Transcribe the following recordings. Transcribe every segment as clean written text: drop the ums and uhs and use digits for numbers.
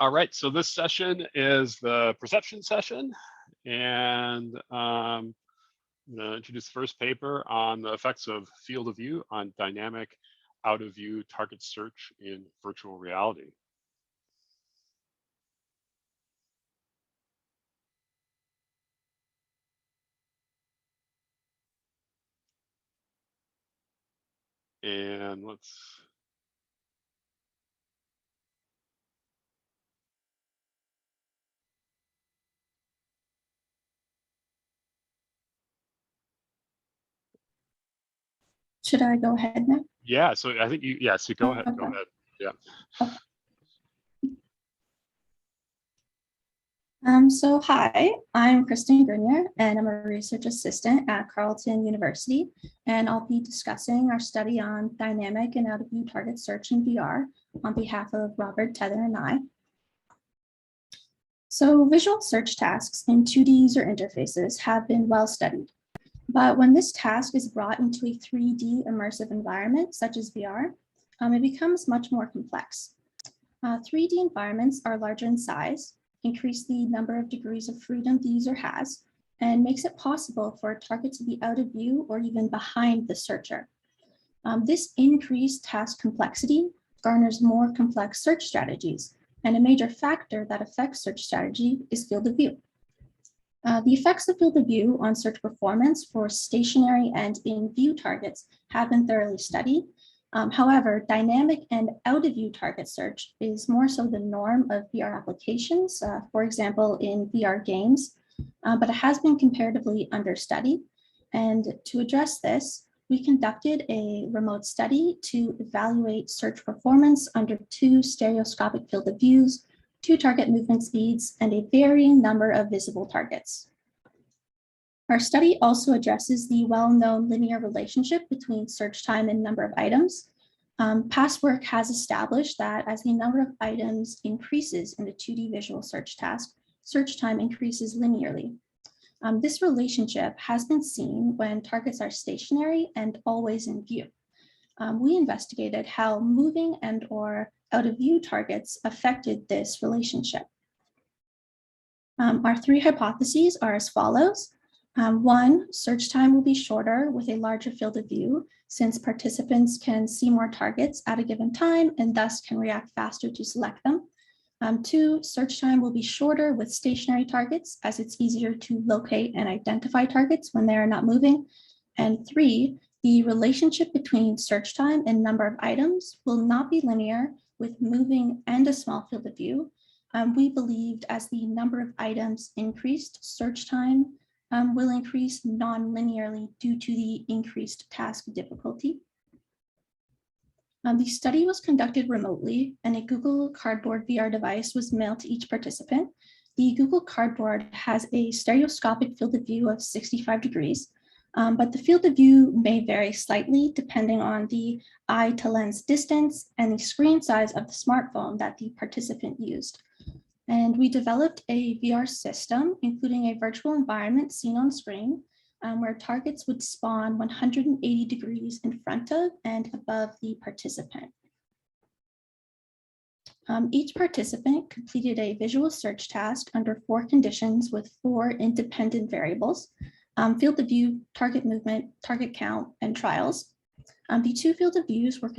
All right, so this session is the perception session, and I'm going to introduce the first paper on the effects of field of view on dynamic out of view target search in virtual reality. And let's Should I go ahead now? yeah, so I think you so go ahead. Okay. Go ahead. Yeah. Okay. So hi, I'm Kristen Grinyer, and I'm a research assistant at Carleton University, and I'll be discussing our study on dynamic and out-of-view target search in VR on behalf of Robert, Teather, and I. So visual search tasks in 2D user interfaces have been well studied, but when this task is brought into a 3D immersive environment, such as VR, it becomes much more complex. 3D environments are larger in size, increase the number of degrees of freedom the user has, and makes it possible for a target to be out of view or even behind the searcher. This increased task complexity garners more complex search strategies, and a major factor that affects search strategy is field of view. The effects of field of view on search performance for stationary and in-view targets have been thoroughly studied. However, dynamic and out-of-view target search is more so the norm of VR applications, for example, in VR games, but it has been comparatively understudied. And to address this, we conducted a remote study to evaluate search performance under 2 stereoscopic field of views, 2 target movement speeds, and a varying number of visible targets. Our study also addresses the well-known linear relationship between search time and number of items. Past work has established that as the number of items increases in a 2D visual search task, search time increases linearly. This relationship has been seen when targets are stationary and always in view. We investigated how moving and/or out-of-view targets affected this relationship. Our 3 hypotheses are as follows. 1, search time will be shorter with a larger field of view, since participants can see more targets at a given time and thus can react faster to select them. 2, search time will be shorter with stationary targets, as it's easier to locate and identify targets when they are not moving. And 3, the relationship between search time and number of items will not be linear with moving and a small field of view. We believed as the number of items increased, search time will increase non-linearly due to the increased task difficulty. The study was conducted remotely, and a Google Cardboard VR device was mailed to each participant. The Google Cardboard has a stereoscopic field of view of 65 degrees, but the field of view may vary slightly depending on the eye to lens distance and the screen size of the smartphone that the participant used. And we developed a VR system, including a virtual environment seen on screen, where targets would spawn 180 degrees in front of and above the participant. Each participant completed a visual search task under 4 conditions with 4 independent variables: field of view, target movement, target count, and trials. The 2 field of views were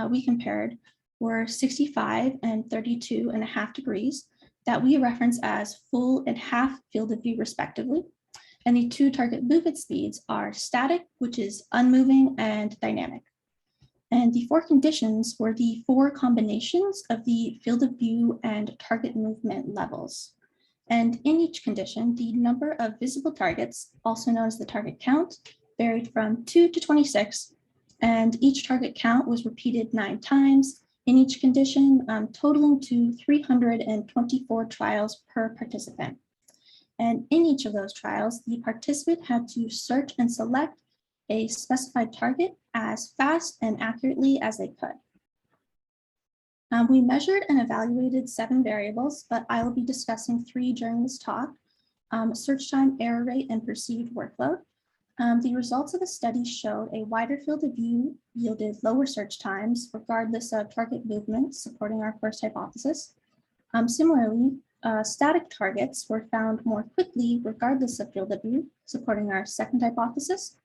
we compared were 65 and 32.5 degrees that we reference as full and half field of view respectively. And the 2 target movement speeds are static, which is unmoving, and dynamic. And the 4 conditions were the 4 combinations of the field of view and target movement levels. And in each condition, the number of visible targets, also known as the target count, varied from 2 to 26, and each target count was repeated 9 times in each condition, totaling to 324 trials per participant. And in each of those trials, the participant had to search and select a specified target as fast and accurately as they could. We measured and evaluated 7 variables, but I will be discussing 3 during this talk: search time, error rate, and perceived workload. The results of the study showed a wider field of view yielded lower search times, regardless of target movement, supporting our first hypothesis. Similarly, static targets were found more quickly regardless of field of view, supporting our second hypothesis.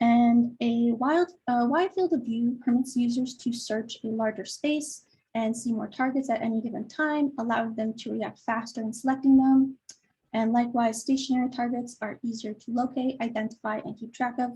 And a wide field of view permits users to search a larger space and see more targets at any given time, allowing them to react faster in selecting them. And likewise, stationary targets are easier to locate, identify, and keep track of.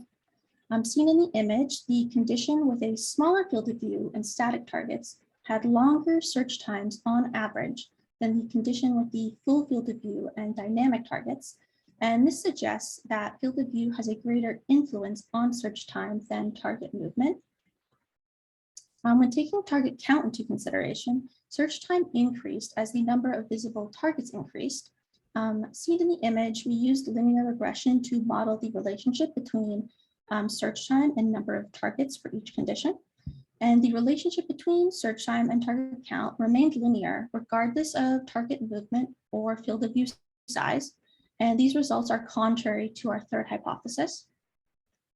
Seen in the image, the condition with a smaller field of view and static targets had longer search times on average than the condition with the full field of view and dynamic targets. And this suggests that field of view has a greater influence on search time than target movement. When taking target count into consideration, search time increased as the number of visible targets increased. Seen in the image, we used linear regression to model the relationship between search time and number of targets for each condition. And the relationship between search time and target count remained linear regardless of target movement or field of view size. And these results are contrary to our third hypothesis.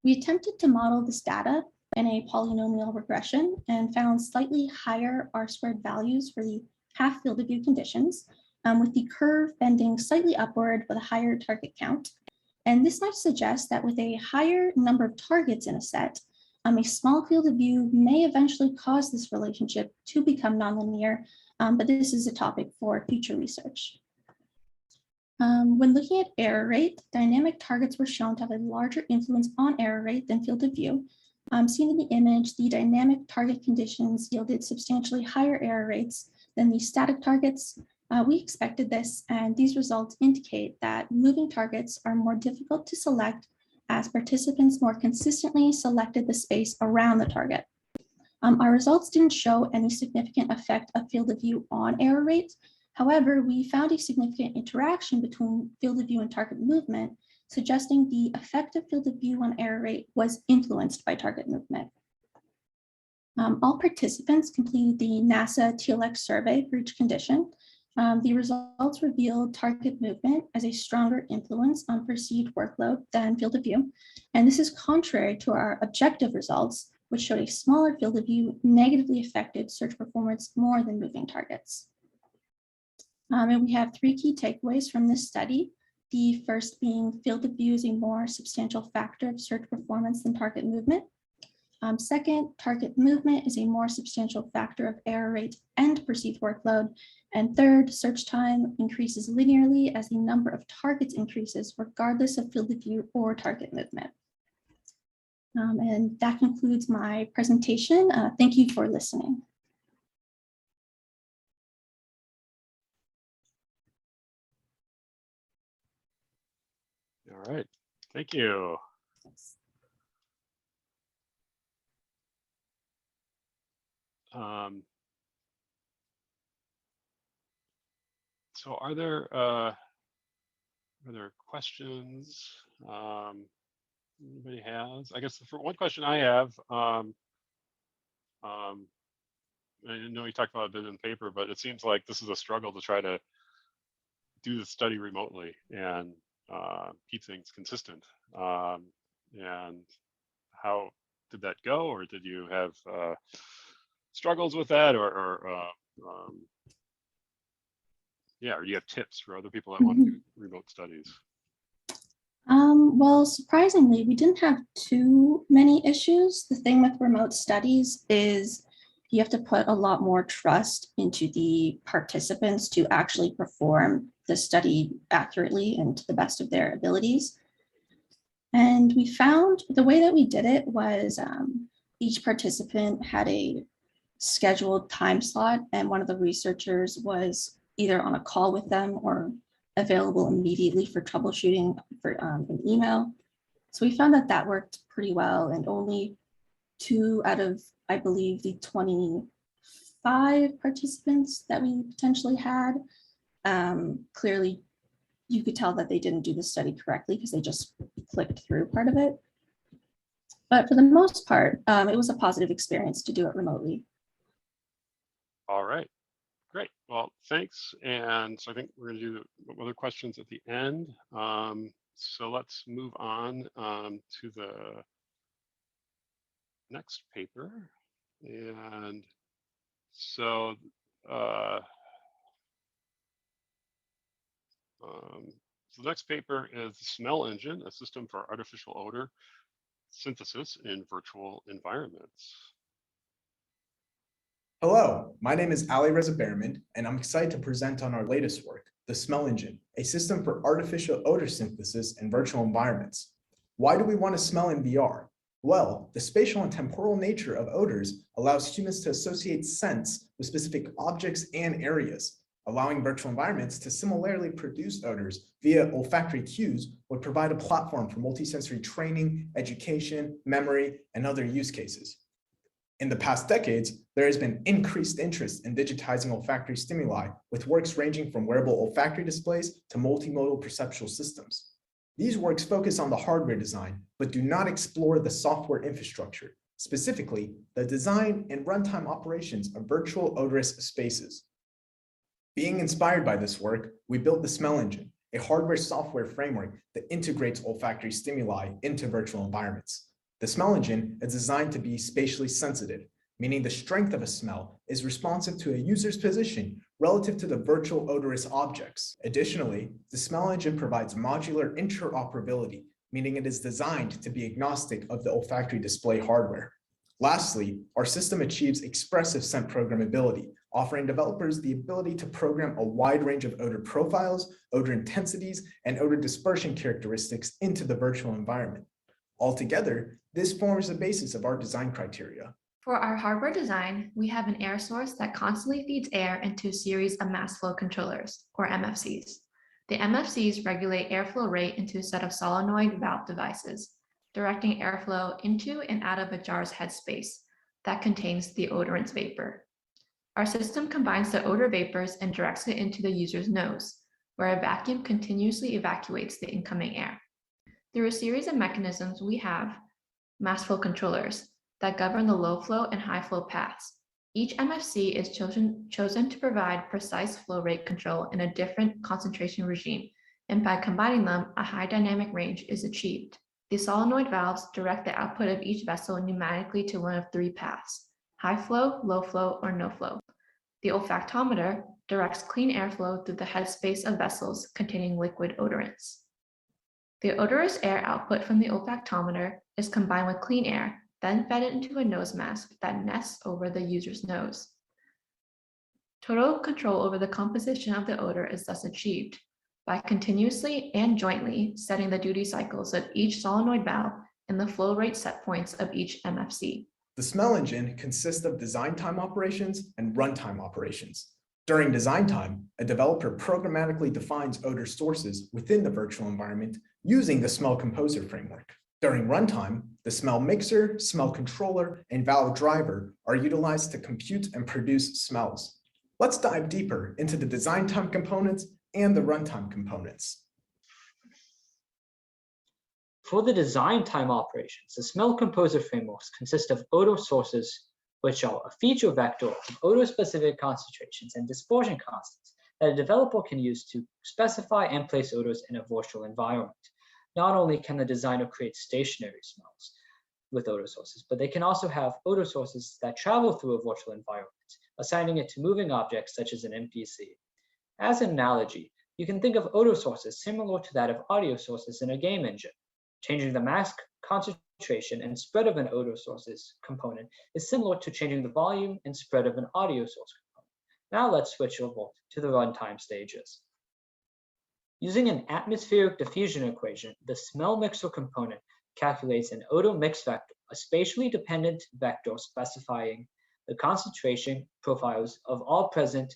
We attempted to model this data in a polynomial regression and found slightly higher R-squared values for the half field of view conditions, with the curve bending slightly upward with a higher target count. And this might suggest that with a higher number of targets in a set, a small field of view may eventually cause this relationship to become nonlinear, but this is a topic for future research. When looking at error rate, dynamic targets were shown to have a larger influence on error rate than field of view. Seen in the image, the dynamic target conditions yielded substantially higher error rates than the static targets. We expected this, and these results indicate that moving targets are more difficult to select as participants more consistently selected the space around the target. Our results didn't show any significant effect of field of view on error rate. However, we found a significant interaction between field of view and target movement, suggesting the effect of field of view on error rate was influenced by target movement. All participants completed the NASA TLX survey for each condition. The results revealed target movement as a stronger influence on perceived workload than field of view. And this is contrary to our objective results, which showed a smaller field of view negatively affected search performance more than moving targets. And we have three key takeaways from this study. The first being field of view is a more substantial factor of search performance than target movement. Second, target movement is a more substantial factor of error rate and perceived workload. And third, search time increases linearly as the number of targets increases regardless of field of view or target movement. And that concludes my presentation. Thank you for listening. All right, thank you. So are there questions anybody has? I guess for one question I have, I know you talked about it a bit in the paper, but it seems like this is a struggle to try to do the study remotely and keep things consistent. And how did that go, or did you have struggles with that, or yeah, or do you have tips for other people that want to do remote studies? Well, surprisingly, we didn't have too many issues. The thing with remote studies is you have to put a lot more trust into the participants to actually perform the study accurately and to the best of their abilities. And we found the way that we did it was each participant had a scheduled time slot, and one of the researchers was either on a call with them or available immediately for troubleshooting for an email. So we found that that worked pretty well, and only 2 out of, I believe, the 25 participants that we potentially had, clearly you could tell that they didn't do the study correctly because they just clicked through part of it. But for the most part, it was a positive experience to do it remotely. All right, great. Well, thanks. And so I think we're going to do other questions at the end. So let's move on to the next paper. And so So the next paper is the Smell Engine, a system for artificial odor synthesis in virtual environments. Hello, my name is Alireza Bahremand, and I'm excited to present on our latest work, the Smell Engine, a system for artificial odor synthesis in virtual environments. Why do we want to smell in VR? Well, the spatial and temporal nature of odors allows humans to associate scents with specific objects and areas. Allowing virtual environments to similarly produce odors via olfactory cues would provide a platform for multisensory training, education, memory, and other use cases. In the past decades, there has been increased interest in digitizing olfactory stimuli, with works ranging from wearable olfactory displays to multimodal perceptual systems. These works focus on the hardware design, but do not explore the software infrastructure, specifically the design and runtime operations of virtual odorous spaces. Being inspired by this work, we built the Smell Engine, a hardware-software framework that integrates olfactory stimuli into virtual environments. The Smell Engine is designed to be spatially sensitive, meaning the strength of a smell is responsive to a user's position relative to the virtual odorous objects. Additionally, the Smell Engine provides modular interoperability, meaning it is designed to be agnostic of the olfactory display hardware. Lastly, our system achieves expressive scent programmability, offering developers the ability to program a wide range of odor profiles, odor intensities, and odor dispersion characteristics into the virtual environment. Altogether, this forms the basis of our design criteria. For our hardware design, we have an air source that constantly feeds air into a series of mass flow controllers, or MFCs. The MFCs regulate airflow rate into a set of solenoid valve devices, directing airflow into and out of a jar's headspace that contains the odorant vapor. Our system combines the odor vapors and directs it into the user's nose, where a vacuum continuously evacuates the incoming air. Through a series of mechanisms, we have mass flow controllers that govern the low flow and high flow paths. Each MFC is chosen to provide precise flow rate control in a different concentration regime, and by combining them, a high dynamic range is achieved. The solenoid valves direct the output of each vessel pneumatically to one of three paths: high flow, low flow, or no flow. The olfactometer directs clean airflow through the headspace of vessels containing liquid odorants. The odorous air output from the olfactometer is combined with clean air, then fed into a nose mask that nests over the user's nose. Total control over the composition of the odor is thus achieved by continuously and jointly setting the duty cycles of each solenoid valve and the flow rate set points of each MFC. The Smell Engine consists of design time operations and runtime operations. During design time, a developer programmatically defines odor sources within the virtual environment using the Smell Composer framework. During runtime, the Smell Mixer, Smell Controller, and Valve Driver are utilized to compute and produce smells. Let's dive deeper into the design time components and the runtime components. For the design time operations, the Smell Composer frameworks consist of odor sources, which are a feature vector of odor-specific concentrations and dispersion constants that a developer can use to specify and place odors in a virtual environment. Not only can the designer create stationary smells with odor sources, but they can also have odor sources that travel through a virtual environment, assigning it to moving objects such as an NPC. As an analogy, you can think of odor sources similar to that of audio sources in a game engine. Changing the mass concentration and spread of an odor sources component is similar to changing the volume and spread of an audio source component. Now let's switch over to the runtime stages. Using an atmospheric diffusion equation, the smell mixer component calculates an odor mix vector, a spatially dependent vector specifying the concentration profiles of all present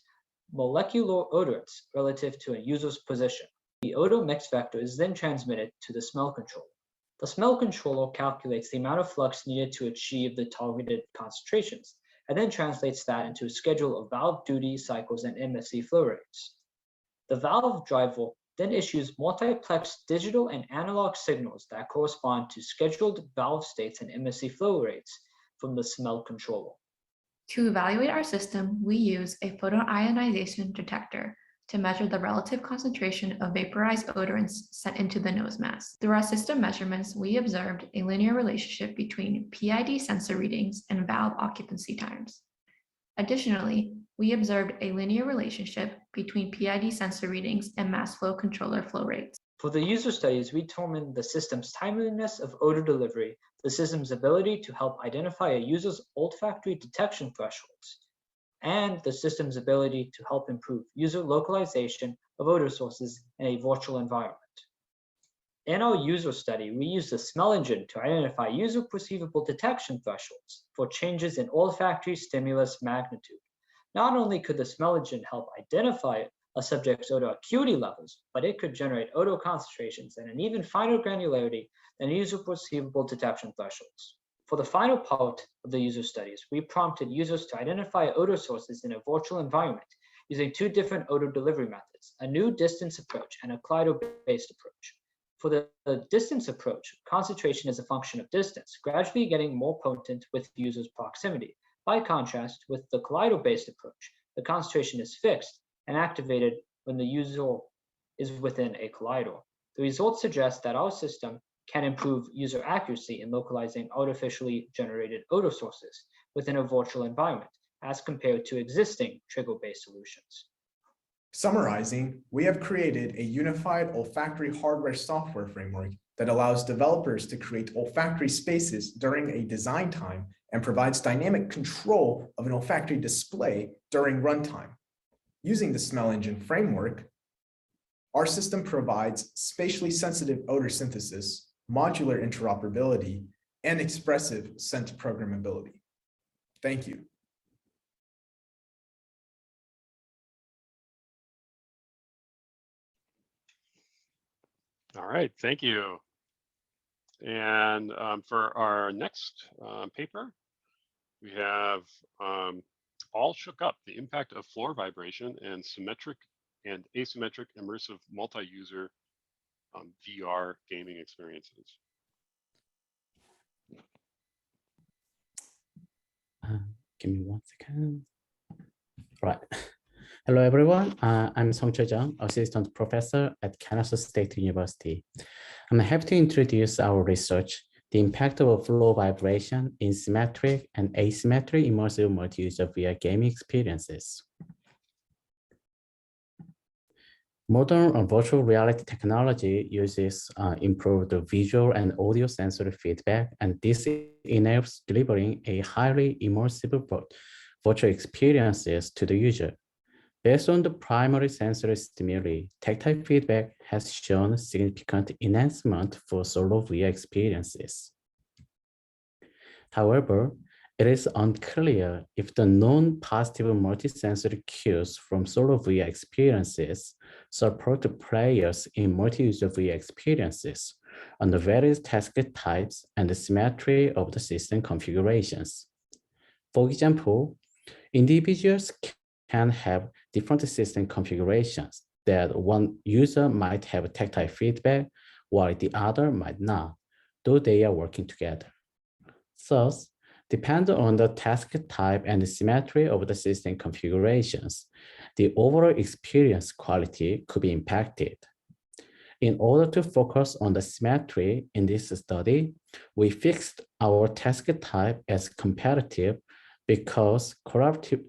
molecular odorants relative to a user's position. The odor mix vector is then transmitted to the smell controller. The smell controller calculates the amount of flux needed to achieve the targeted concentrations, and then translates that into a schedule of valve duty cycles and MFC flow rates. The valve driver then issues multiplex digital and analog signals that correspond to scheduled valve states and MFC flow rates from the smell controller. To evaluate our system, we use a photoionization detector to measure the relative concentration of vaporized odorants sent into the nose mask. Through our system measurements, we observed a linear relationship between PID sensor readings and valve occupancy times. Additionally, we observed a linear relationship between PID sensor readings and mass flow controller flow rates. For the user studies, we determined the system's timeliness of odor delivery, the system's ability to help identify a user's olfactory detection thresholds, and the system's ability to help improve user localization of odor sources in a virtual environment. In our user study, we used the smell engine to identify user perceivable detection thresholds for changes in olfactory stimulus magnitude. Not only could the smell engine help identify a subject's odor acuity levels, but it could generate odor concentrations at an even finer granularity than user perceivable detection thresholds. For the final part of the user studies, we prompted users to identify odor sources in a virtual environment using two different odor delivery methods, a new distance approach and a kaleido-based approach. For the distance approach, concentration is a function of distance, gradually getting more potent with user's proximity. By contrast, with the kaleido-based approach, the concentration is fixed and activated when the user is within a kaleido. The results suggest that our system can improve user accuracy in localizing artificially generated odor sources within a virtual environment as compared to existing trigger-based solutions. Summarizing, we have created a unified olfactory hardware software framework that allows developers to create olfactory spaces during a design time and provides dynamic control of an olfactory display during runtime. Using the smell engine framework, our system provides spatially sensitive odor synthesis, modular interoperability, and expressive scent programmability. Thank you. All right, thank you. And for our next paper, we have All Shook Up, the impact of floor vibration and symmetric and asymmetric immersive multi-user VR gaming experiences. Give me 1 second. Right. Hello, everyone. I'm Sungchul Jung, Assistant Professor at Kansas State University. I'm happy to introduce our research, the impact of flow vibration in symmetric and asymmetric immersive multi-user VR gaming experiences. Modern virtual reality technology uses improved visual and audio sensory feedback, and this enables delivering a highly immersive virtual experiences to the user. Based on the primary sensory stimuli, tactile feedback has shown significant enhancement for solo VR experiences. However, it is unclear if the non-positive multisensory cues from solo VR experiences support the players in multi-user VR experiences on the various task types and the symmetry of the system configurations. For example, individuals can have different system configurations that one user might have tactile feedback while the other might not, though they are working together. Thus, depending on the task type and the symmetry of the system configurations, the overall experience quality could be impacted. In order to focus on the symmetry in this study, we fixed our task type as competitive because collaborative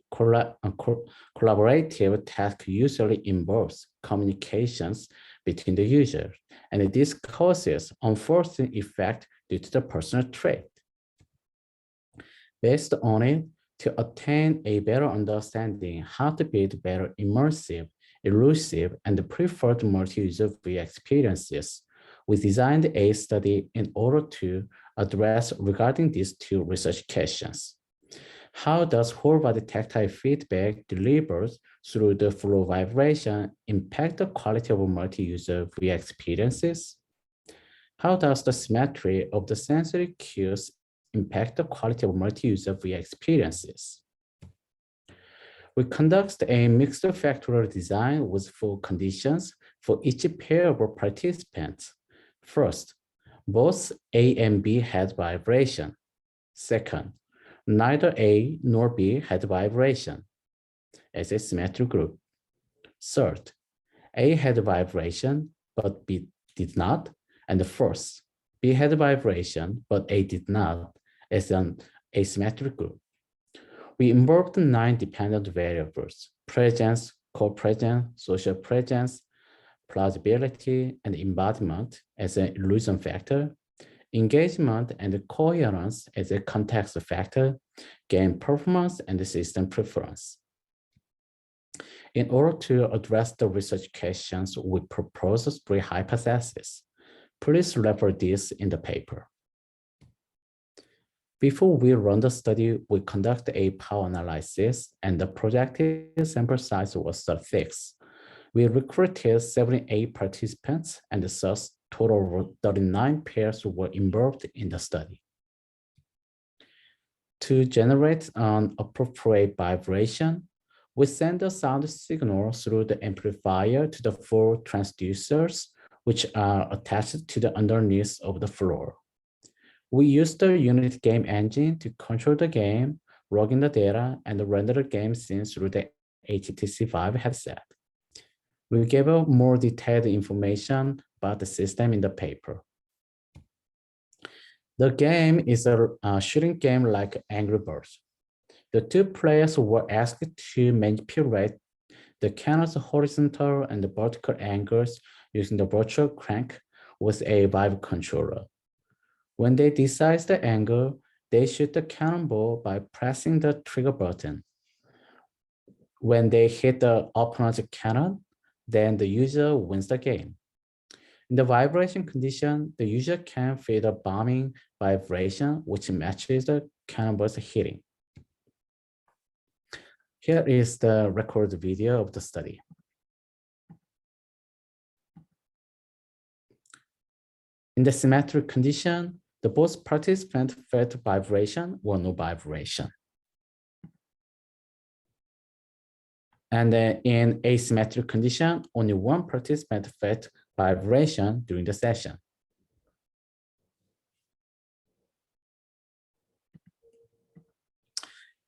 task usually involves communications between the users, and this causes unforeseen effect due to the personal trait. Based on it, to attain a better understanding how to build better immersive, elusive, and preferred multi-user VR experiences, we designed a study in order to address regarding these two research questions. How does whole body tactile feedback delivered through the flow vibration impact the quality of multi-user VR experiences? How does the symmetry of the sensory cues impact the quality of multi-user VR experiences? We conduct a mixed factorial design with 4 conditions for each pair of participants. First, both A and B had vibration. Second, neither A nor B had vibration as a symmetric group. Third, A had vibration, but B did not. And fourth, B had vibration, but A did not as an asymmetric group. We involved 9 dependent variables: presence, co-presence, social presence, plausibility and embodiment as an illusion factor, engagement and coherence as a context factor, game performance and system preference. In order to address the research questions, we propose 3 hypotheses. Please refer this in the paper. Before we run the study, we conduct a power analysis and the projected sample size was 36. We recruited 78 participants and thus total of 39 pairs were involved in the study. To generate an appropriate vibration, we send the sound signal through the amplifier to the 4 transducers, which are attached to the underneath of the floor. We use the unit game engine to control the game, log in the data, and render the game scene through the HTC Vive headset. We gave more detailed information about the system in the paper. The game is a shooting game like Angry Birds. The 2 players were asked to manipulate the cannon's horizontal and vertical angles using the virtual crank with a Vive controller. When they decide the angle, they shoot the cannonball by pressing the trigger button. When they hit the opponent's cannon, then the user wins the game. In the vibration condition, the user can feel the bombing vibration, which matches the cannonball's hitting. Here is the record video of the study. In the symmetric condition, the both participants felt vibration or no vibration. And in asymmetric condition, only 1 participant felt vibration during the session.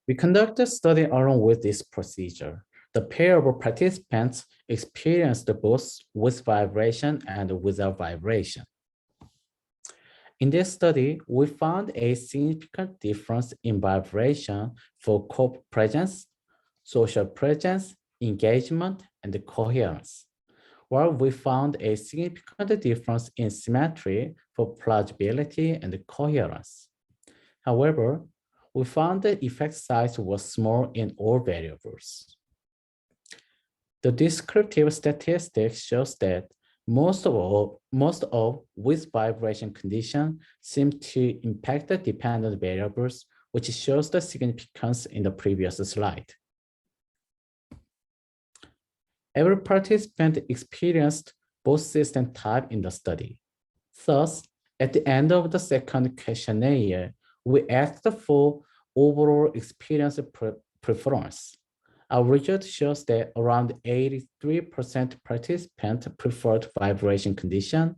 We conduct the study along with this procedure. The pair of participants experienced both with vibration and without vibration. In this study, we found a significant difference in vibration for co-presence, social presence, engagement, and coherence, while we found a significant difference in symmetry for plausibility and coherence. However, we found the effect size was small in all variables. The descriptive statistics shows that most of with vibration condition seem to impact the dependent variables, which shows the significance in the previous slide. Every participant experienced both system type in the study. Thus, at the end of the second questionnaire, we asked for overall experience preference. Our result shows that around 83% participants preferred vibration condition,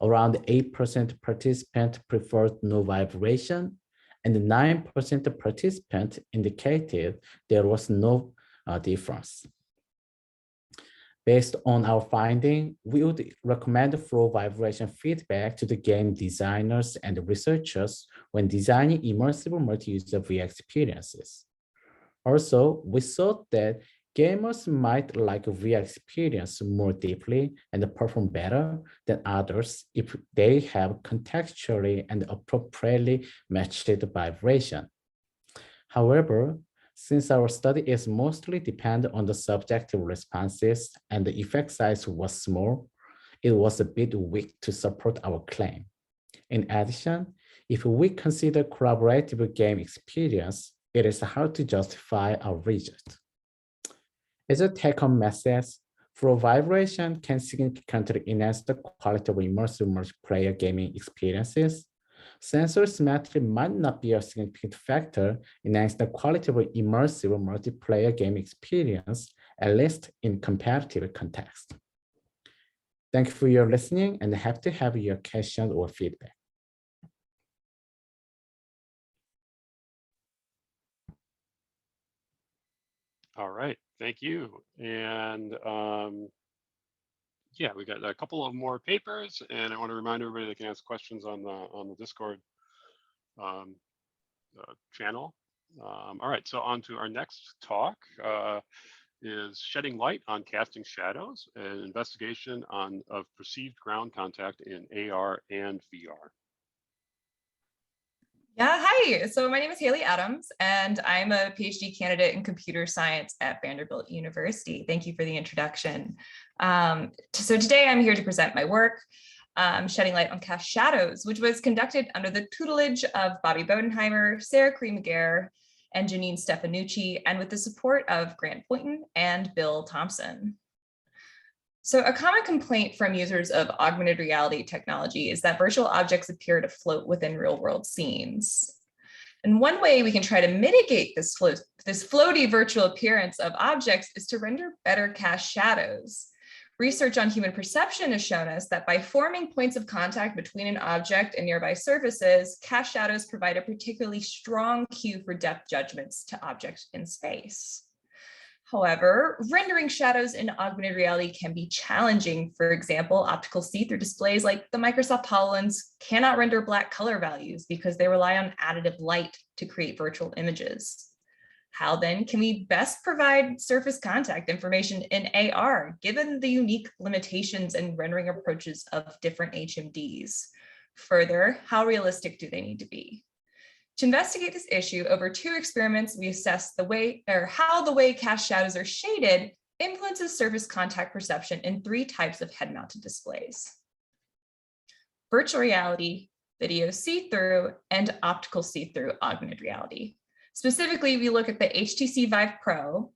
around 8% participants preferred no vibration, and 9% participants indicated there was no difference. Based on our finding, we would recommend flow vibration feedback to the game designers and researchers when designing immersive multi-user VR experiences. Also, we thought that gamers might like VR experience more deeply and perform better than others if they have contextually and appropriately matched vibration. However, since our study is mostly dependent on the subjective responses and the effect size was small, it was a bit weak to support our claim. In addition, if we consider collaborative game experience, it is hard to justify our result. As a take-home message, flow vibration can significantly enhance the quality of immersive multiplayer gaming experiences. Sensor symmetry might not be a significant factor in enhancing the quality of immersive multiplayer game experience, at least in competitive context. Thank you for your listening and happy to have your questions or feedback. All right, thank you. And yeah, we got a couple of more papers, and I want to remind everybody they can ask questions on the Discord channel. All right, so on to our next talk. is Shedding Light on Casting Shadows, an investigation of perceived ground contact in AR and VR. Yeah, hi. So my name is Haley Adams, and I'm a PhD candidate in computer science at Vanderbilt University. Thank you for the introduction. So today I'm here to present my work, Shedding Light on Cast Shadows, which was conducted under the tutelage of Bobby Bodenheimer, Sarah Creem-Regehr, and Jeanine Stefanucci, and with the support of Grant Pointon and Bill Thompson. So a common complaint from users of augmented reality technology is that virtual objects appear to float within real world scenes. And one way we can try to mitigate this floaty virtual appearance of objects is to render better cast shadows. Research on human perception has shown us that by forming points of contact between an object and nearby surfaces, cast shadows provide a particularly strong cue for depth judgments to objects in space. However, rendering shadows in augmented reality can be challenging. For example, optical see-through displays like the Microsoft HoloLens cannot render black color values because they rely on additive light to create virtual images. How then can we best provide surface contact information in AR, given the unique limitations and rendering approaches of different HMDs? Further, how realistic do they need to be? To investigate this issue, over 2 experiments, we assessed how the way cast shadows are shaded influences surface contact perception in 3 types of head-mounted displays: virtual reality, video see-through, and optical see-through augmented reality. Specifically, we look at the HTC Vive Pro,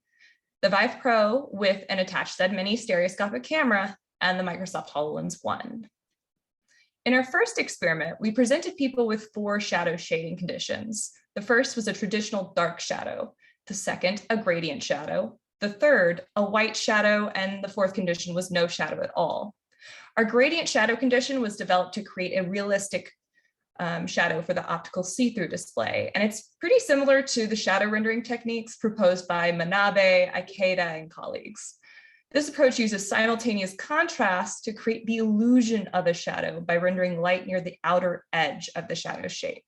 the Vive Pro with an attached Z-Mini stereoscopic camera, and the Microsoft HoloLens 1. In our first experiment, we presented people with 4 shadow shading conditions. The first was a traditional dark shadow, the second, a gradient shadow, the third, a white shadow, and the 4th condition was no shadow at all. Our gradient shadow condition was developed to create a realistic shadow for the optical see-through display, and it's pretty similar to the shadow rendering techniques proposed by Manabe, Ikeda, and colleagues. This approach uses simultaneous contrast to create the illusion of a shadow by rendering light near the outer edge of the shadow shape.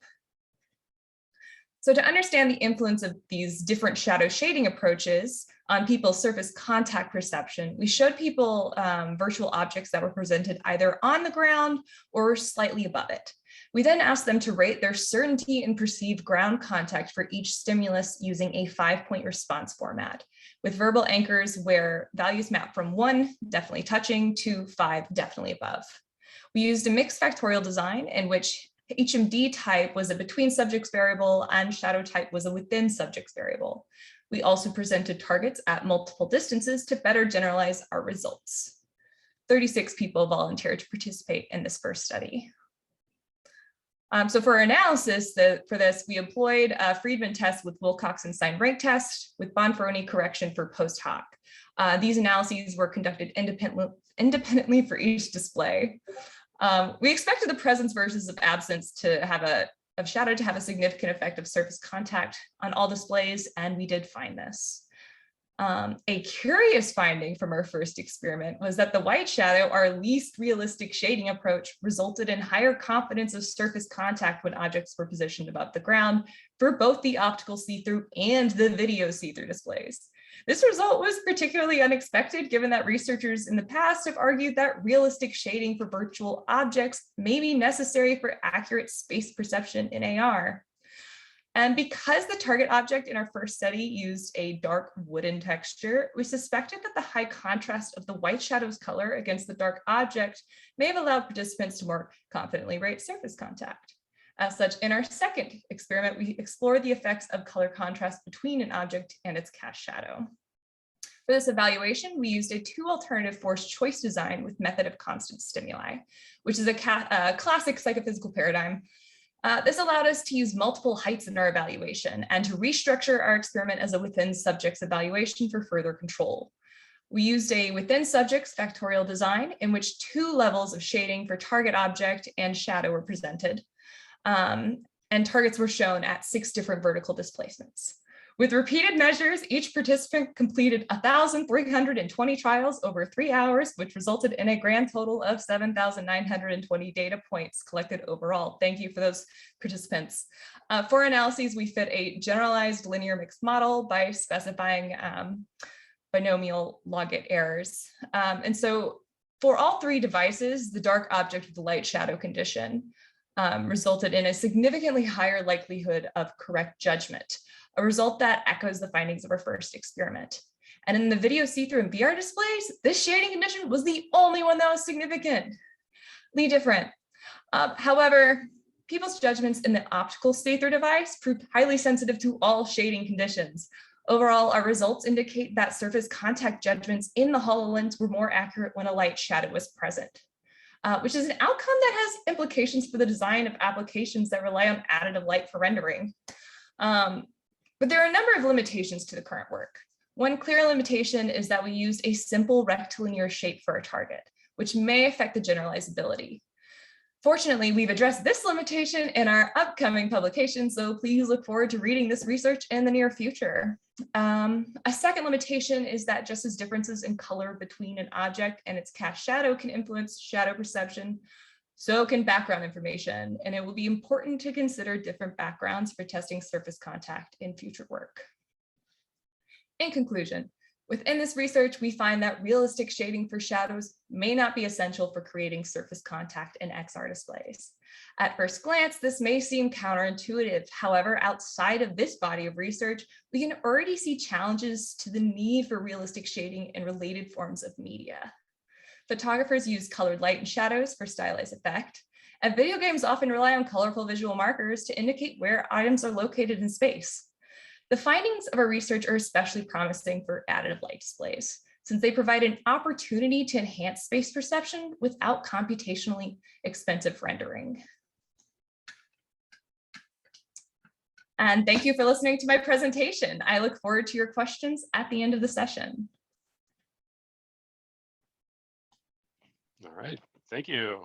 So to understand the influence of these different shadow shading approaches on people's surface contact perception, we showed people virtual objects that were presented either on the ground or slightly above it. We then asked them to rate their certainty in perceived ground contact for each stimulus using a 5-point response format, with verbal anchors where values map from 1, definitely touching, to 5, definitely above. We used a mixed factorial design in which HMD type was a between subjects variable and shadow type was a within subjects variable. We also presented targets at multiple distances to better generalize our results. 36 people volunteered to participate in this first study. So for our analysis for this, we employed a Friedman test with Wilcox and Stein rank test with Bonferroni correction for post hoc. These analyses were conducted independently for each display. We expected the presence versus of absence to have of shadow to have a significant effect of surface contact on all displays, and we did find this. A curious finding from our first experiment was that the white shadow, our least realistic shading approach, resulted in higher confidence of surface contact when objects were positioned above the ground for both the optical see-through and the video see-through displays. This result was particularly unexpected, given that researchers in the past have argued that realistic shading for virtual objects may be necessary for accurate space perception in AR. And because the target object in our first study used a dark wooden texture, we suspected that the high contrast of the white shadow's color against the dark object may have allowed participants to more confidently rate surface contact. As such, in our second experiment, we explored the effects of color contrast between an object and its cast shadow. For this evaluation, we used a 2 alternative forced choice design with method of constant stimuli, which is a classic psychophysical paradigm. This allowed us to use multiple heights in our evaluation and to restructure our experiment as a within subjects evaluation for further control. We used a within subjects factorial design in which 2 levels of shading for target object and shadow were presented, and targets were shown at 6 different vertical displacements. With repeated measures, each participant completed 1,320 trials over 3 hours, which resulted in a grand total of 7,920 data points collected overall. Thank you for those participants. For analyses, we fit a generalized linear mixed model by specifying binomial logit errors. And so for all three devices, the dark object with the light shadow condition resulted in a significantly higher likelihood of correct judgment, a result that echoes the findings of our first experiment. And in the video see-through and VR displays, this shading condition was the only one that was significantly different. However, people's judgments in the optical see-through device proved highly sensitive to all shading conditions. Overall, our results indicate that surface contact judgments in the HoloLens were more accurate when a light shadow was present, which is an outcome that has implications for the design of applications that rely on additive light for rendering. But there are a number of limitations to the current work. One clear limitation is that we used a simple rectilinear shape for our target, which may affect the generalizability. Fortunately, we've addressed this limitation in our upcoming publication, so please look forward to reading this research in the near future. A second limitation is that just as differences in color between an object and its cast shadow can influence shadow perception, so can background information, and it will be important to consider different backgrounds for testing surface contact in future work. In conclusion, within this research, we find that realistic shading for shadows may not be essential for creating surface contact in XR displays. At first glance, this may seem counterintuitive. However, outside of this body of research, we can already see challenges to the need for realistic shading in related forms of media. Photographers use colored light and shadows for stylized effect, and video games often rely on colorful visual markers to indicate where items are located in space. The findings of our research are especially promising for additive light displays, since they provide an opportunity to enhance space perception without computationally expensive rendering. And thank you for listening to my presentation. I look forward to your questions at the end of the session. All right, thank you.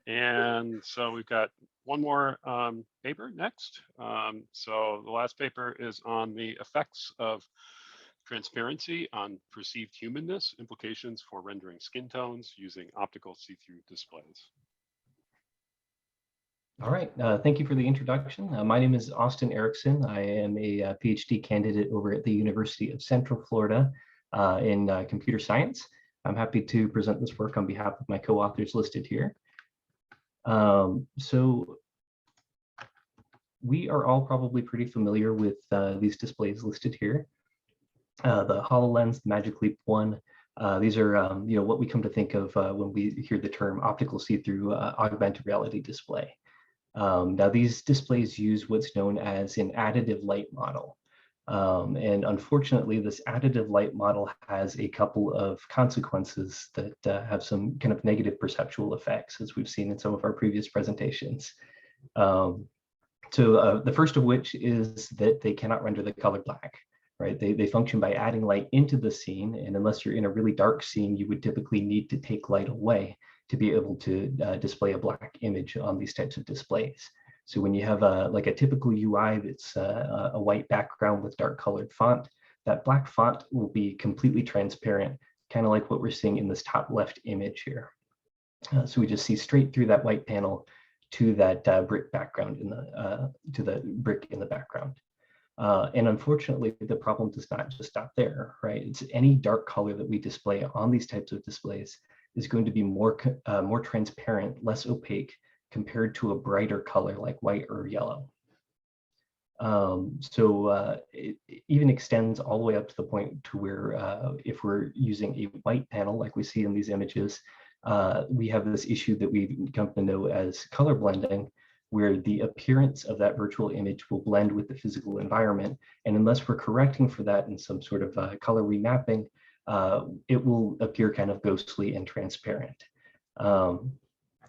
And so we've got one more paper next. So the last paper is on the effects of transparency on perceived humanness, implications for rendering skin tones using optical see-through displays. All right, thank you for the introduction. My name is Austin Erickson. I am a PhD candidate over at the University of Central Florida in computer science. I'm happy to present this work on behalf of my co-authors listed here. So we are all probably pretty familiar with these displays listed here. The HoloLens, the Magic Leap 1, these are what we come to think of when we hear the term optical see-through augmented reality display. Now these displays use what's known as an additive light model. And unfortunately, this additive light model has a couple of consequences that have some kind of negative perceptual effects, as we've seen in some of our previous presentations. So the first of which is that they cannot render the color black, right? They function by adding light into the scene, and unless you're in a really dark scene, you would typically need to take light away to be able to display a black image on these types of displays. So when you have like a typical UI that's a white background with dark colored font, that black font will be completely transparent, kind of like what we're seeing in this top left image here. So we just see straight through that white panel to that brick background to the brick in the background. And unfortunately, the problem does not just stop there, right? It's any dark color that we display on these types of displays is going to be more transparent, less opaque, compared to a brighter color like white or yellow. It even extends all the way up to the point to where if we're using a white panel like we see in these images, we have this issue that we've come to know as color blending, where the appearance of that virtual image will blend with the physical environment. And unless we're correcting for that in some sort of color remapping, it will appear kind of ghostly and transparent.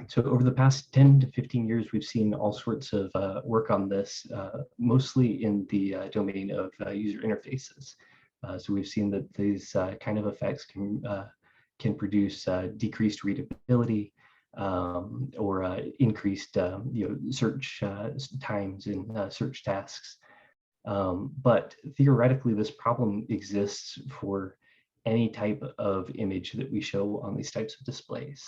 So over the past 10 to 15 years, we've seen all sorts of work on this, mostly in the domain of user interfaces. So we've seen that these kind of effects can produce decreased readability or increased search times in search tasks. But theoretically, this problem exists for any type of image that we show on these types of displays.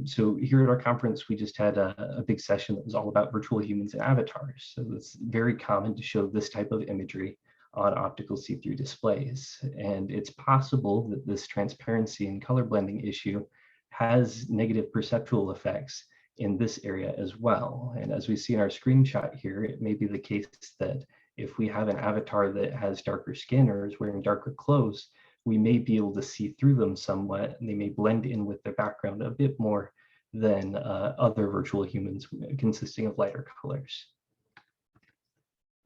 So here at our conference, we just had a big session that was all about virtual humans and avatars. So it's very common to show this type of imagery on optical see-through displays. And it's possible that this transparency and color blending issue has negative perceptual effects in this area as well. And as we see in our screenshot here, it may be the case that if we have an avatar that has darker skin or is wearing darker clothes, we may be able to see through them somewhat, and they may blend in with their background a bit more than other virtual humans consisting of lighter colors.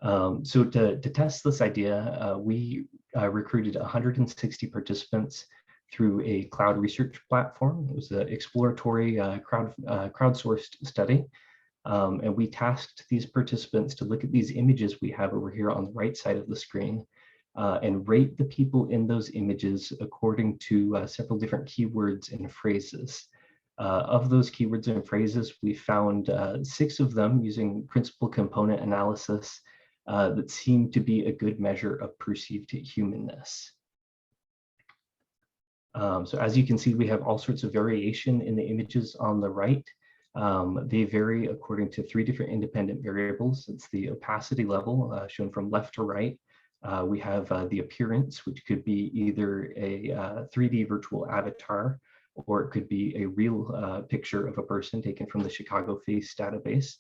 So to test this idea, we recruited 160 participants through a cloud research platform. It was an exploratory crowdsourced study. And we tasked these participants to look at these images we have over here on the right side of the screen and rate the people in those images according to several different keywords and phrases. Of those keywords and phrases, we found 6 of them using principal component analysis that seemed to be a good measure of perceived humanness. So as you can see, we have all sorts of variation in the images on the right. They vary according to 3 different independent variables. It's the opacity level shown from left to right. We have the appearance, which could be either a 3D virtual avatar, or it could be a real picture of a person taken from the Chicago Face database.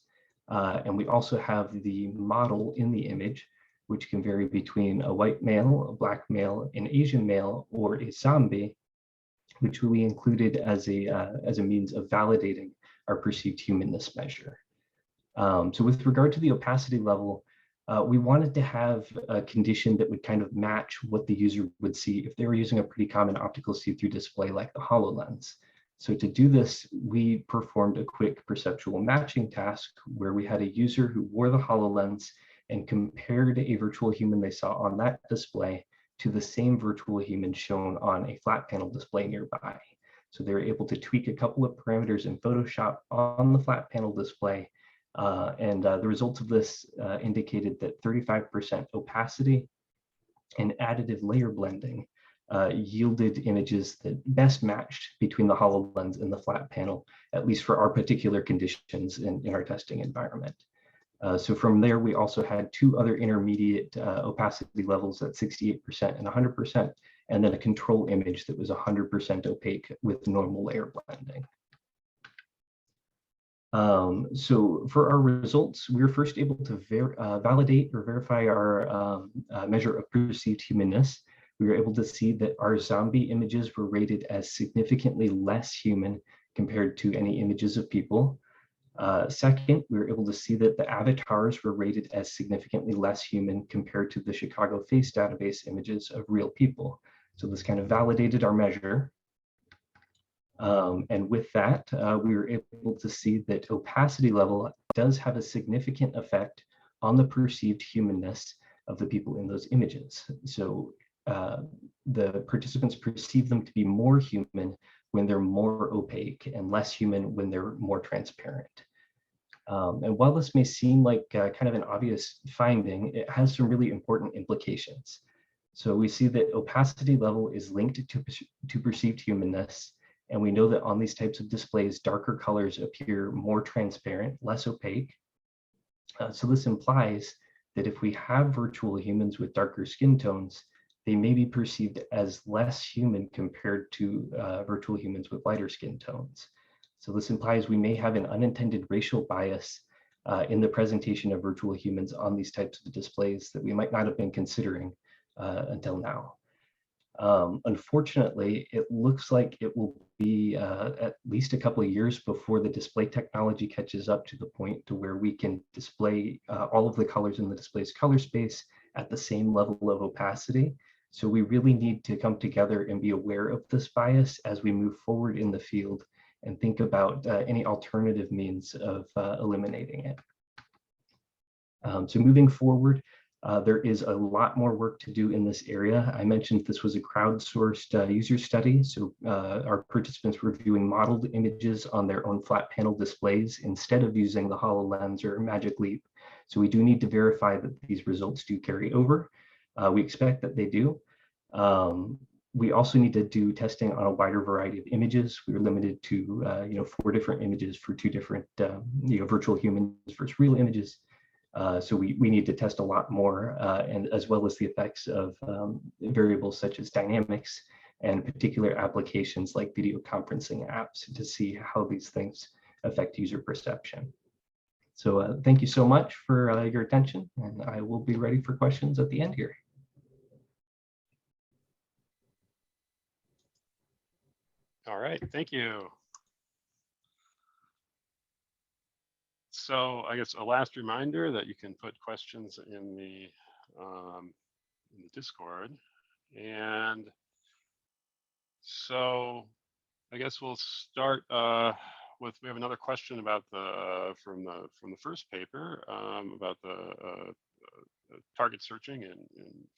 And we also have the model in the image, which can vary between a white male, a black male, an Asian male, or a zombie, which we included as a means of validating our perceived humanness measure. So with regard to the opacity level, we wanted to have a condition that would kind of match what the user would see if they were using a pretty common optical see-through display like the HoloLens. So to do this, we performed a quick perceptual matching task where we had a user who wore the HoloLens and compared a virtual human they saw on that display to the same virtual human shown on a flat panel display nearby. So they were able to tweak a couple of parameters in Photoshop on the flat panel display. And the results of this indicated that 35% opacity and additive layer blending yielded images that best matched between the HoloLens and the flat panel, at least for our particular conditions in our testing environment. So from there, we also had 2 other intermediate opacity levels at 68% and 100%, and then a control image that was 100% opaque with normal layer blending. So for our results, we were first able to validate or verify our measure of perceived humanness. We were able to see that our zombie images were rated as significantly less human compared to any images of people. Second, we were able to see that the avatars were rated as significantly less human compared to the Chicago Face database images of real people. So this kind of validated our measure. And with that, we were able to see that opacity level does have a significant effect on the perceived humanness of the people in those images. So the participants perceive them to be more human when they're more opaque and less human when they're more transparent. And while this may seem like kind of an obvious finding, it has some really important implications. So we see that opacity level is linked to perceived humanness. And we know that on these types of displays, darker colors appear more transparent, less opaque. So this implies that if we have virtual humans with darker skin tones, they may be perceived as less human compared to virtual humans with lighter skin tones. So this implies we may have an unintended racial bias in the presentation of virtual humans on these types of displays that we might not have been considering until now. Unfortunately, it looks like it will be at least a couple of years before the display technology catches up to the point to where we can display all of the colors in the display's color space at the same level of opacity. So we really need to come together and be aware of this bias as we move forward in the field and think about any alternative means of eliminating it. So moving forward, there is a lot more work to do in this area. I mentioned this was a crowdsourced user study. So our participants were viewing modeled images on their own flat panel displays instead of using the HoloLens or Magic Leap. So we do need to verify that these results do carry over. We expect that they do. We also need to do testing on a wider variety of images. We were limited to 4 different images for 2 different virtual humans versus real images. So we need to test a lot more, and as well as the effects of variables such as dynamics and particular applications like video conferencing apps to see how these things affect user perception. So thank you so much for your attention, and I will be ready for questions at the end here. All right, thank you. So I guess a last reminder that you can put questions in the Discord. And so I guess we'll start with, we have another question about from the first paper about the target searching in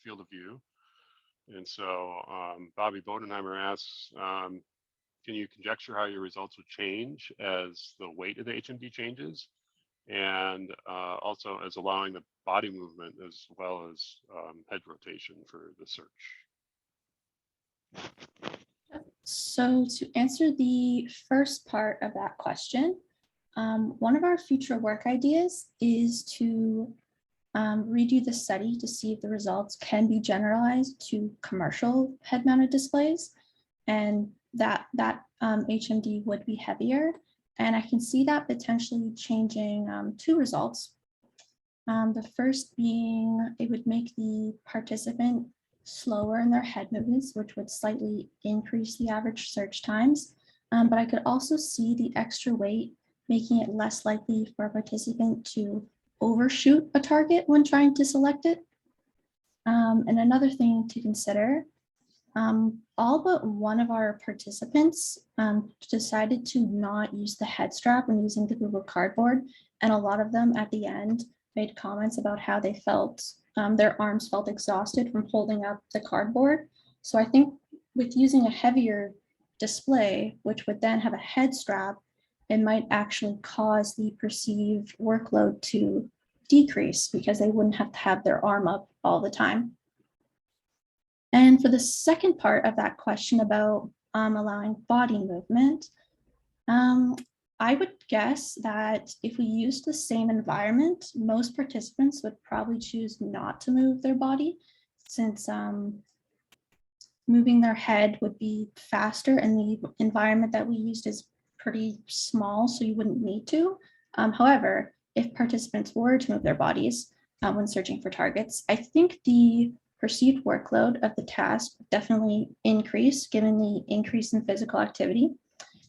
field of view. And so Bobby Bodenheimer asks, can you conjecture how your results would change as the weight of the HMD changes? And also as allowing the body movement as well as head rotation for the search. So to answer the first part of that question, one of our future work ideas is to redo the study to see if the results can be generalized to commercial head-mounted displays, and that HMD would be heavier. And I can see that potentially changing two results. The first being it would make the participant slower in their head movements, which would slightly increase the average search times. But I could also see the extra weight making it less likely for a participant to overshoot a target when trying to select it. And another thing to consider, all but one of our participants decided to not use the head strap when using the Google Cardboard. And a lot of them at the end made comments about how they felt, their arms felt exhausted from holding up the cardboard. So I think with using a heavier display, which would then have a head strap, it might actually cause the perceived workload to decrease because they wouldn't have to have their arm up all the time. And for the second part of that question about allowing body movement, I would guess that if we used the same environment, most participants would probably choose not to move their body, since moving their head would be faster and the environment that we used is pretty small, so you wouldn't need to. However, if participants were to move their bodies when searching for targets, I think the perceived workload of the task would definitely increase given the increase in physical activity.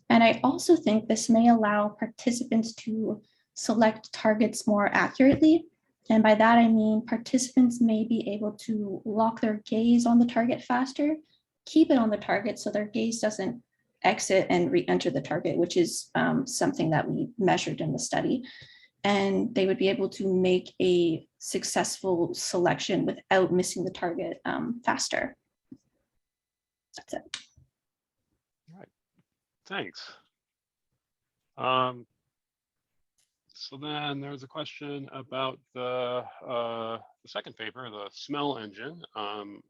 And I also think this may allow participants to select targets more accurately. And by that, I mean participants may be able to lock their gaze on the target faster, keep it on the target so their gaze doesn't exit and re-enter the target, which is something that we measured in the study. And they would be able to make a successful selection without missing the target faster. That's it. All right, thanks. So then there's a question about the second paper, the smell engine on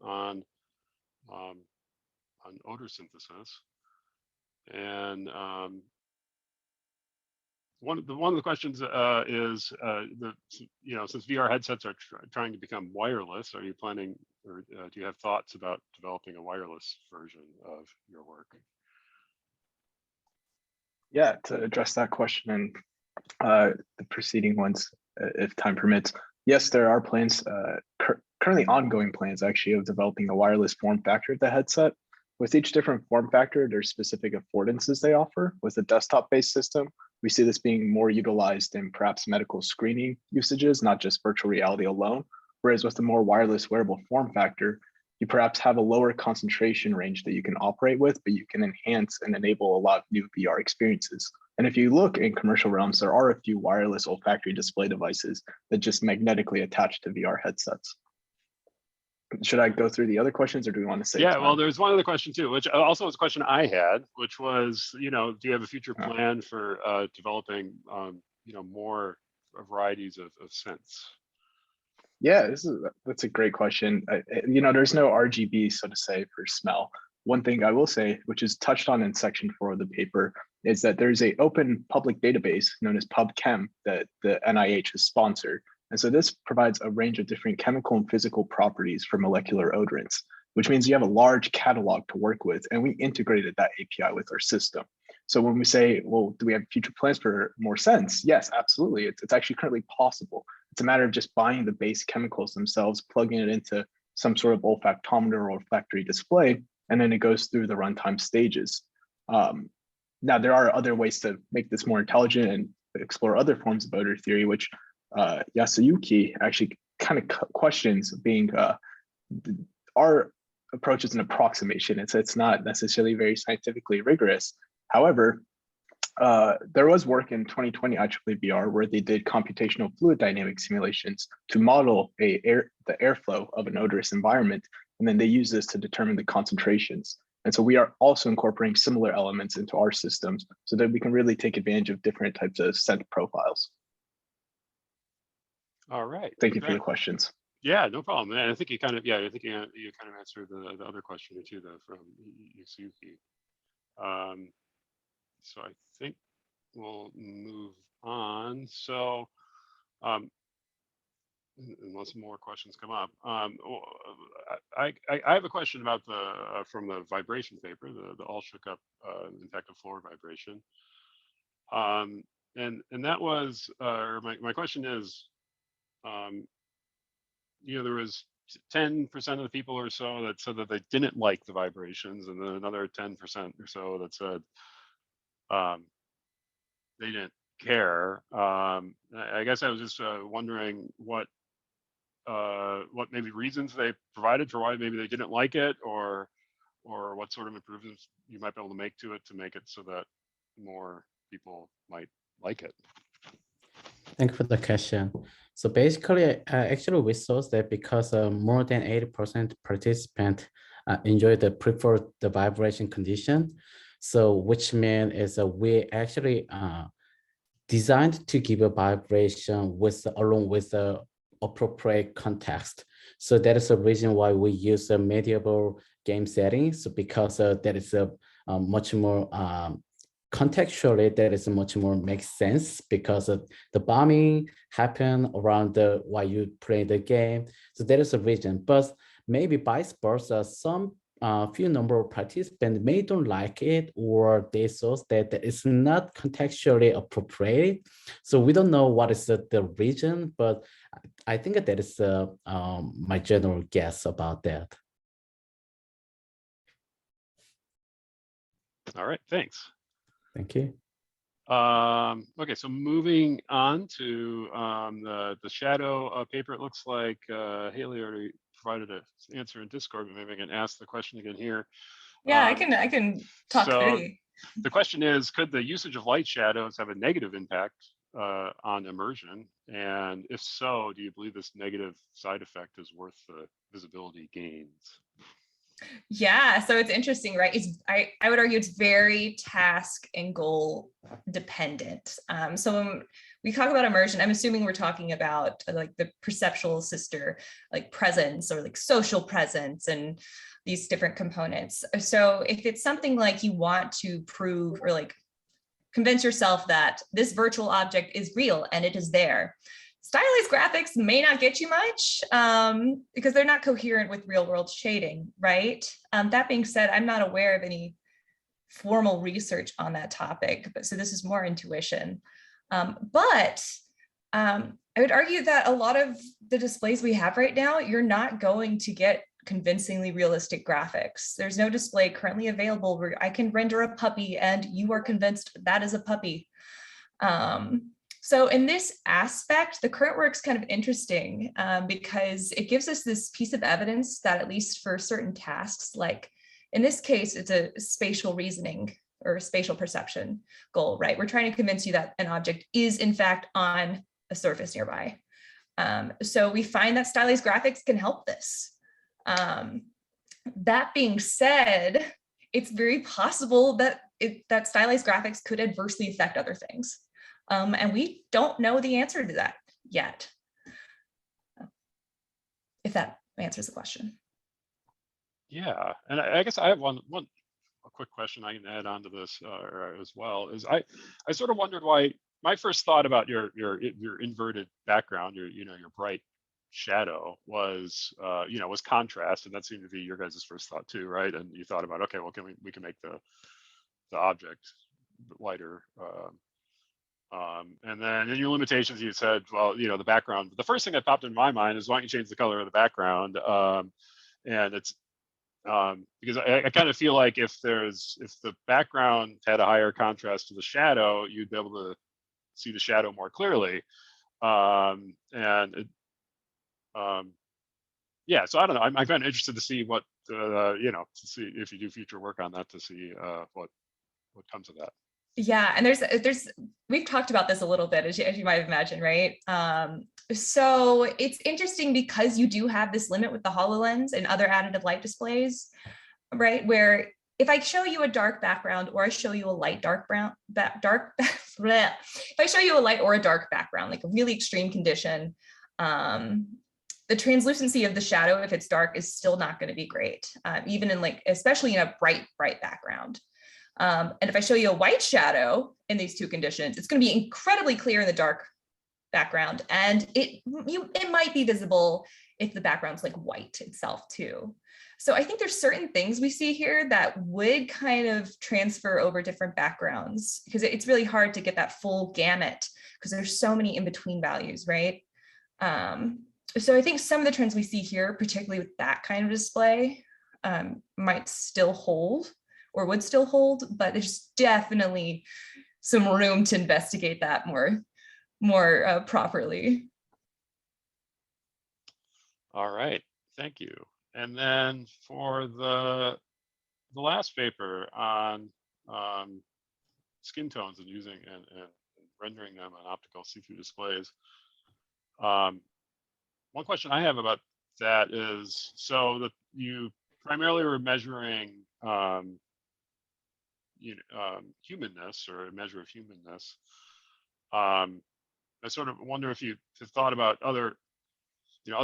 odor synthesis. And one of the questions is since VR headsets are trying to become wireless, are you planning, or do you have thoughts about developing a wireless version of your work? Yeah, to address that question and the preceding ones, if time permits. Yes, there are plans, currently ongoing plans actually, of developing a wireless form factor of the headset. With each different form factor, there's specific affordances they offer. With a desktop-based system, we see this being more utilized in perhaps medical screening usages, not just virtual reality alone. Whereas with the more wireless wearable form factor, you perhaps have a lower concentration range that you can operate with, but you can enhance and enable a lot of new VR experiences. And if you look in commercial realms, there are a few wireless olfactory display devices that just magnetically attach to VR headsets. Should I go through the other questions, or do we want to say? Yeah, well, there's one other question too, which also was a question I had, which was, do you have a future plan for developing, more varieties of scents? Yeah, that's a great question. There's no RGB, so to say, for smell. One thing I will say, which is touched on in section 4 of the paper, is that there's an open public database known as PubChem that the NIH has sponsored, And so this provides a range of different chemical and physical properties for molecular odorants, which means you have a large catalog to work with, and we integrated that API with our system. So when we say, well, do we have future plans for more scents? Yes, absolutely. It's actually currently possible. It's a matter of just buying the base chemicals themselves, plugging it into some sort of olfactometer or olfactory display, and then it goes through the runtime stages. Now, there are other ways to make this more intelligent and explore other forms of odor theory, which Yasuyuki actually kind of questions, being our approach is an approximation. It's not necessarily very scientifically rigorous. However, there was work in 2020 IEEE VR where they did computational fluid dynamic simulations to model the airflow of an odorous environment, and then they use this to determine the concentrations. And so we are also incorporating similar elements into our systems so that we can really take advantage of different types of scent profiles. All right. Thank you for the questions. Yeah, no problem. And I think you kind of, I think you kind of answered the other question or two though from Yusuki. So I think we'll move on. So unless more questions come up, I have a question about from the vibration paper, the all shook up impact of floor vibration. And that was, or my question is, there was 10% of the people or so that said that they didn't like the vibrations, and then another 10% or so that said they didn't care. I guess I was just wondering what maybe reasons they provided for why maybe they didn't like it, or what sort of improvements you might be able to make it so that more people might like it. Thank you for the question. So basically, actually we saw that because more than 80% participant enjoy the preferred the vibration condition. So which means is we actually designed to give a vibration along with the appropriate context. So that is the reason why we use a medieval game setting. So because that is a much more contextually, that is much more makes sense because the bombing happened around while you play the game. So that is a reason. But maybe vice versa, some few number of participants may don't like it, or they saw that it's not contextually appropriate. So we don't know what is the reason, but I think that is my general guess about that. All right, thanks. Thank you. Okay, so moving on to the shadow paper, it looks like Haley already provided an answer in Discord, but maybe I can ask the question again here. Yeah, I can talk through. The question is, could the usage of light shadows have a negative impact on immersion? And if so, do you believe this negative side effect is worth the visibility gains? Yeah, so it's interesting, right? I would argue it's very task and goal dependent. So when we talk about immersion, I'm assuming we're talking about like the perceptual sister, like presence or like social presence and these different components. So if it's something like you want to prove or like convince yourself that this virtual object is real and it is there, stylized graphics may not get you much because they're not coherent with real world shading, right? That being said, I'm not aware of any formal research on that topic, so this is more intuition. But I would argue that a lot of the displays we have right now, you're not going to get convincingly realistic graphics. There's no display currently available where I can render a puppy and you are convinced that is a puppy. So in this aspect, the current work's kind of interesting because it gives us this piece of evidence that at least for certain tasks, like in this case, it's a spatial reasoning or spatial perception goal, right? We're trying to convince you that an object is in fact on a surface nearby. So we find that stylized graphics can help this. That being said, it's very possible that that stylized graphics could adversely affect other things. And we don't know the answer to that yet, if that answers the question. Yeah, and I guess I have a quick question I can add on to this as well. Is I sort of wondered why my first thought about your inverted background, your bright shadow was was contrast, and that seemed to be your guys' first thought too, right? And you thought about, okay, well, we can make the object lighter, and then in your limitations you said, well, the background. The first thing that popped in my mind is, why don't you change the color of the background? And it's because I kind of feel like if the background had a higher contrast to the shadow, you'd be able to see the shadow more clearly. Yeah, so I don't know. I'm kind of interested to see what to see if you do future work on that, to see what comes of that. Yeah, and we've talked about this a little bit, as you might imagine, right? So it's interesting because you do have this limit with the HoloLens and other additive light displays, right? Where if I show you a dark background, or I show you a light if I show you a light or a dark background, like a really extreme condition, the translucency of the shadow, if it's dark, is still not going to be great, even in especially in a bright background. And if I show you a white shadow in these two conditions, it's going to be incredibly clear in the dark background, and it might be visible if the background's like white itself too. So I think there's certain things we see here that would kind of transfer over different backgrounds, because it's really hard to get that full gamut because there's so many in between values, right? So I think some of the trends we see here, particularly with that kind of display, might still hold, or would still hold, but there's definitely some room to investigate that more properly. All right, thank you. And then for the last paper on skin tones and using and rendering them on optical see-through displays, one question I have about that is, so that you primarily were measuring humanness, or a measure of humanness. I sort of wonder if you have thought about other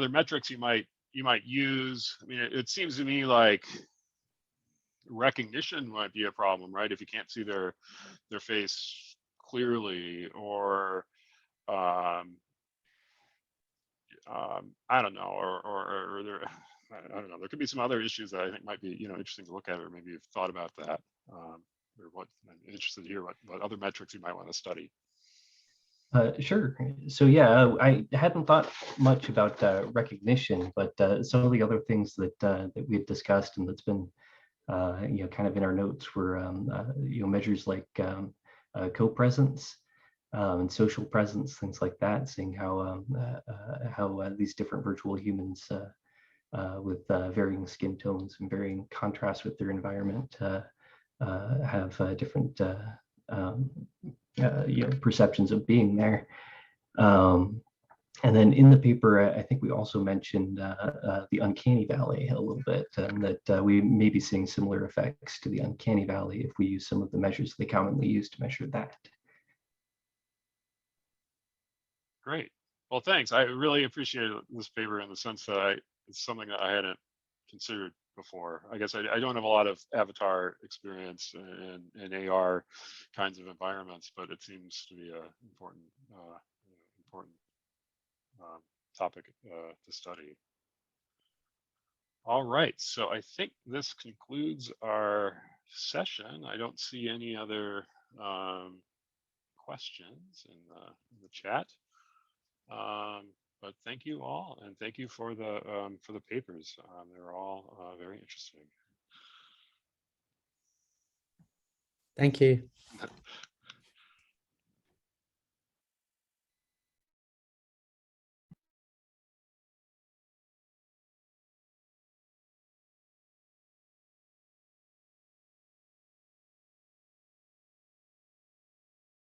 metrics you might use. I mean, it seems to me like recognition might be a problem, right? If you can't see their face clearly, or I don't know, or there, I don't know. There could be some other issues that I think might be interesting to look at, or maybe you've thought about that, or what. I'm interested to hear what other metrics you might want to study. Sure. So yeah, I hadn't thought much about recognition, but some of the other things that we've discussed and that's been kind of in our notes were measures like co-presence and social presence, things like that, seeing how these different virtual humans with varying skin tones and varying contrast with their environment have different perceptions of being there. And then in the paper, I think we also mentioned the uncanny valley a little bit, and that we may be seeing similar effects to the uncanny valley if we use some of the measures they commonly use to measure that. Great. Well, thanks. I really appreciate this paper in the sense that it's something that I hadn't considered before. I guess I don't have a lot of avatar experience in AR kinds of environments, but it seems to be an important topic to study. All right, so I think this concludes our session. I don't see any other questions in the chat. But thank you all, and thank you for the papers. They're all very interesting. Thank you.